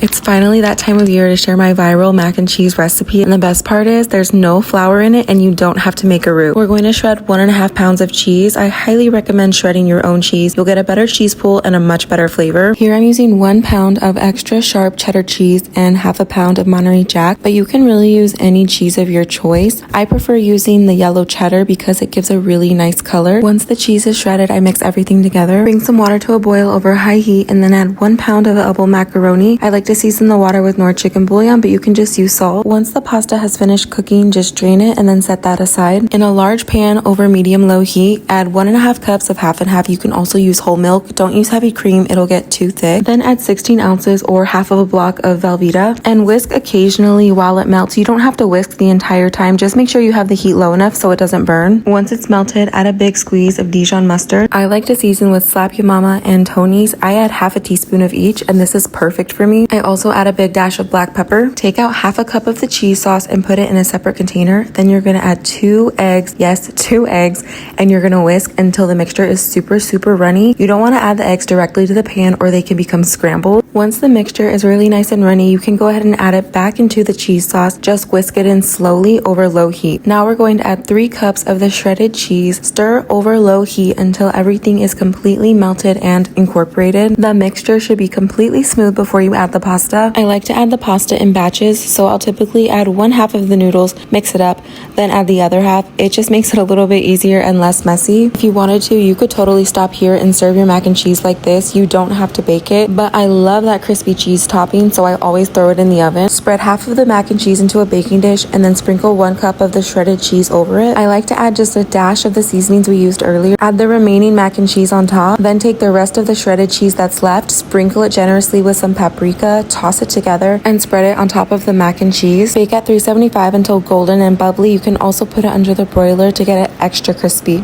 It's finally that time of year to share my viral mac and cheese recipe, and the best part is there's no flour in it and you don't have to make a roux. We're going to shred 1.5 pounds of cheese. I highly recommend shredding your own cheese. You'll get a better cheese pool and a much better flavor. Here I'm using 1 pound of extra sharp cheddar cheese and 1/2 pound of Monterey Jack, but you can really use any cheese of your choice. I prefer using the yellow cheddar because it gives a really nice color. Once the cheese is shredded, I mix everything together. Bring some water to a boil over high heat and then add 1 pound of elbow macaroni. I like to season the water with Knorr chicken bouillon, but you can just use salt. Once the pasta has finished cooking, just drain it and then set that aside. In a large pan over medium-low heat, add 1.5 cups of half and half. You can also use whole milk. Don't use heavy cream, it'll get too thick. Then add 16 ounces or 1/2 block of Velveeta and whisk occasionally while it melts. You don't have to whisk the entire time. Just make sure you have the heat low enough so it doesn't burn. Once it's melted, add a big squeeze of Dijon mustard. I like to season with Slap Ya Mama and Tony's. I add 1/2 teaspoon of each, and this is perfect for me. I also add a big dash of black pepper. Take out 1/2 cup of the cheese sauce and put it in a separate container. Then you're gonna add 2 eggs, yes, 2 eggs, and you're gonna whisk until the mixture is super runny. You don't wanna add the eggs directly to the pan or they can become scrambled. Once the mixture is really nice and runny, you can go ahead and add it back into the cheese sauce. Just whisk it in slowly over low heat. Now we're going to add 3 cups of the shredded cheese. Stir over low heat until everything is completely melted and incorporated. The mixture should be completely smooth before you add the pasta. I like to add the pasta in batches, so I'll typically add 1/2 of the noodles, mix it up, then add the other half. It just makes it a little bit easier and less messy. If you wanted to, you could totally stop here and serve your mac and cheese like this. You don't have to bake it, but I love that crispy cheese topping, so I always throw it in the oven. Spread half of the mac and cheese into a baking dish and then sprinkle 1 cup of the shredded cheese over it. I like to add just a dash of the seasonings we used earlier. Add the remaining mac and cheese on top, then take the rest of the shredded cheese that's left, sprinkle it generously with some paprika, toss it together, and spread it on top of the mac and cheese. Bake at 375 until golden and bubbly. You can also put it under the broiler to get it extra crispy.